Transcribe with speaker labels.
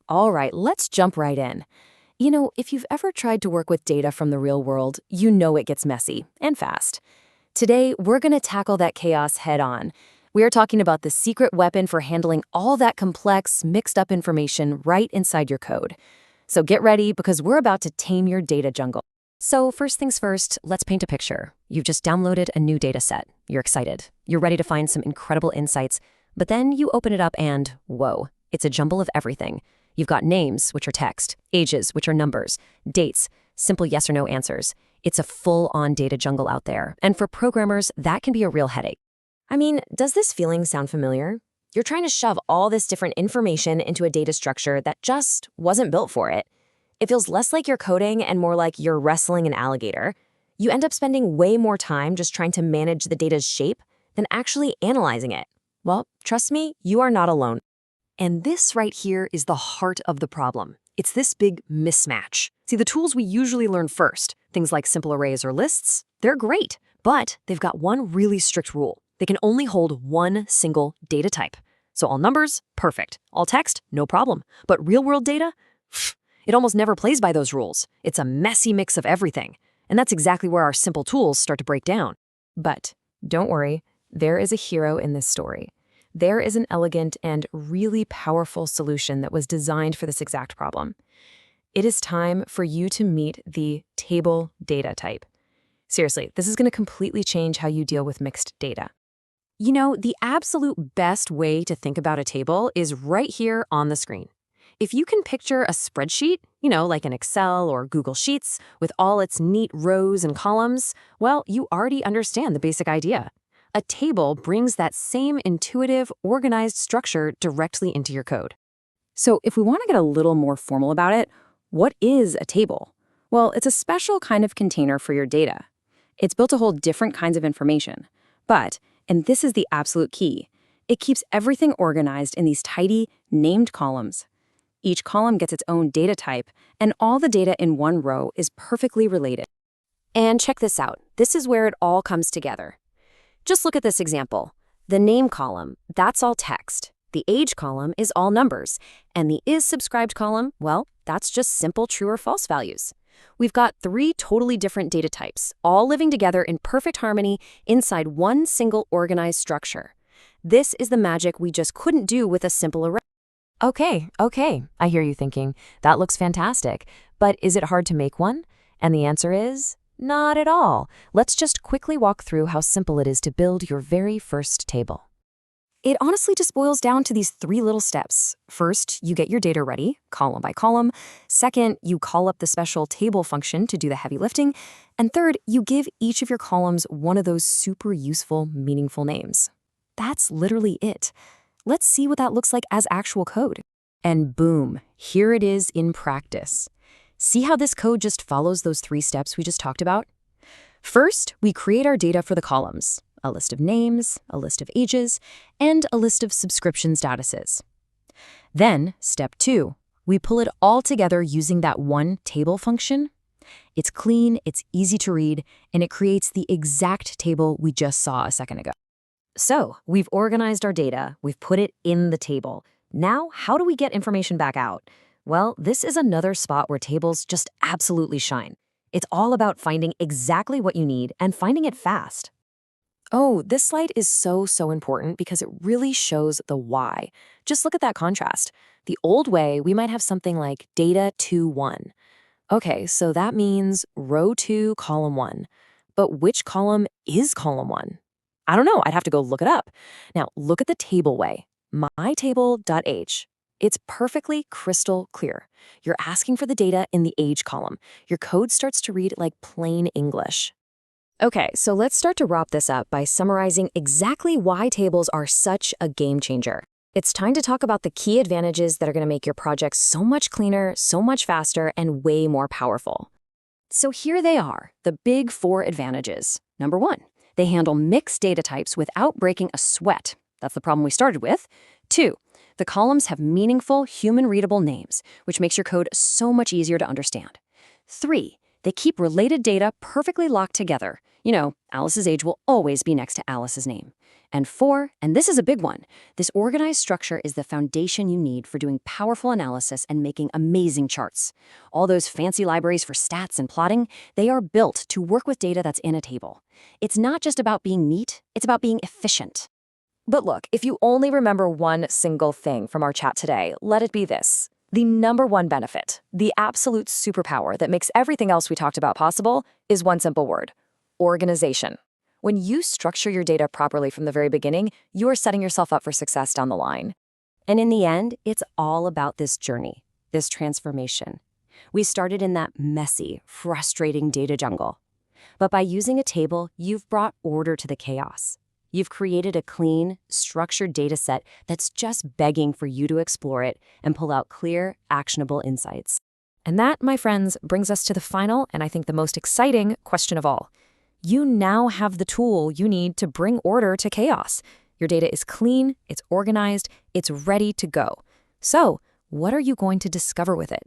Speaker 1: All right, let's jump right in. If you've ever tried to work with data from the real world, you know it gets messy and fast. Today, we're going to tackle that chaos head on. We are talking about the secret weapon for handling all that complex, mixed up information right inside your code. So get ready because we're about to tame your data jungle. So first things first, let's paint a picture. You've just downloaded a new data set. You're excited. You're ready to find some incredible insights. But then you open it up and, whoa, it's a jumble of everything. You've got names, which are text, ages, which are numbers, dates, simple yes or no answers. It's a full-on data jungle out there. And for programmers, that can be a real headache. I mean, does this feeling sound familiar? You're trying to shove all this different information into a data structure that just wasn't built for it. It feels less like you're coding and more like you're wrestling an alligator. You end up spending way more time just trying to manage the data's shape than actually analyzing it. Well, trust me, you are not alone. And this right here is the heart of the problem. It's this big mismatch. See, the tools we usually learn first, things like simple arrays or lists, they're great, but they've got one really strict rule. They can only hold one single data type. So all numbers, perfect. All text, no problem. But real-world data? It almost never plays by those rules. It's a messy mix of everything. And that's exactly where our simple tools start to break down. But don't worry, there is a hero in this story. There is an elegant and really powerful solution that was designed for this exact problem. It is time for you to meet the table data type. Seriously, this is going to completely change how you deal with mixed data. The absolute best way to think about a table is right here on the screen. If you can picture a spreadsheet, like an Excel or Google Sheets, with all its neat rows and columns, well, you already understand the basic idea. A table brings that same intuitive, organized structure directly into your code. So if we want to get a little more formal about it, what is a table? Well, it's a special kind of container for your data. It's built to hold different kinds of information. But, and this is the absolute key, it keeps everything organized in these tidy, named columns. Each column gets its own data type, and all the data in one row is perfectly related. And check this out. This is where it all comes together. Just look at this example. The name column, that's all text. The age column is all numbers. And the is subscribed column, well, that's just simple true or false values. We've got 3 totally different data types, all living together in perfect harmony inside one single organized structure. This is the magic we just couldn't do with a simple array. Okay, I hear you thinking, that looks fantastic, but is it hard to make one? And the answer is, not at all. Let's just quickly walk through how simple it is to build your very first table. It honestly just boils down to these 3 little steps. First, you get your data ready, column by column. Second, you call up the special table function to do the heavy lifting. And third, you give each of your columns one of those super useful, meaningful names. That's literally it. Let's see what that looks like as actual code. And boom, here it is in practice. See how this code just follows those 3 steps we just talked about? First, we create our data for the columns, a list of names, a list of ages, and a list of subscription statuses. Then, step 2, we pull it all together using that one table function. It's clean, it's easy to read, and it creates the exact table we just saw a second ago. So, we've organized our data, we've put it in the table. Now, how do we get information back out? Well, this is another spot where tables just absolutely shine. It's all about finding exactly what you need and finding it fast. Oh, this slide is so important because it really shows the why. Just look at that contrast. The old way, we might have something like data 2, 1. Okay, so that means row 2, column 1. But which column is column 1? I don't know, I'd have to go look it up. Now, look at the table way, mytable.h. It's perfectly crystal clear. You're asking for the data in the age column. Your code starts to read like plain English. Okay, so let's start to wrap this up by summarizing exactly why tables are such a game changer. It's time to talk about the key advantages that are going to make your project so much cleaner, so much faster, and way more powerful. So here they are, the big 4 advantages. Number 1, they handle mixed data types without breaking a sweat. That's the problem we started with. 2, the columns have meaningful, human-readable names, which makes your code so much easier to understand. 3, They keep related data perfectly locked together. You know, Alice's age will always be next to Alice's name. And 4, and this is a big one, this organized structure is the foundation you need for doing powerful analysis and making amazing charts. All those fancy libraries for stats and plotting, they are built to work with data that's in a table. It's not just about being neat, it's about being efficient. But look, if you only remember one single thing from our chat today, let it be this. The number one benefit, the absolute superpower that makes everything else we talked about possible, is one simple word: organization. When you structure your data properly from the very beginning, you are setting yourself up for success down the line. And in the end, it's all about this journey, this transformation. We started in that messy, frustrating data jungle. But by using a table, you've brought order to the chaos. You've created a clean, structured data set that's just begging for you to explore it and pull out clear, actionable insights. And that, my friends, brings us to the final and I think the most exciting question of all. You now have the tool you need to bring order to chaos. Your data is clean, it's organized, it's ready to go. So, what are you going to discover with it?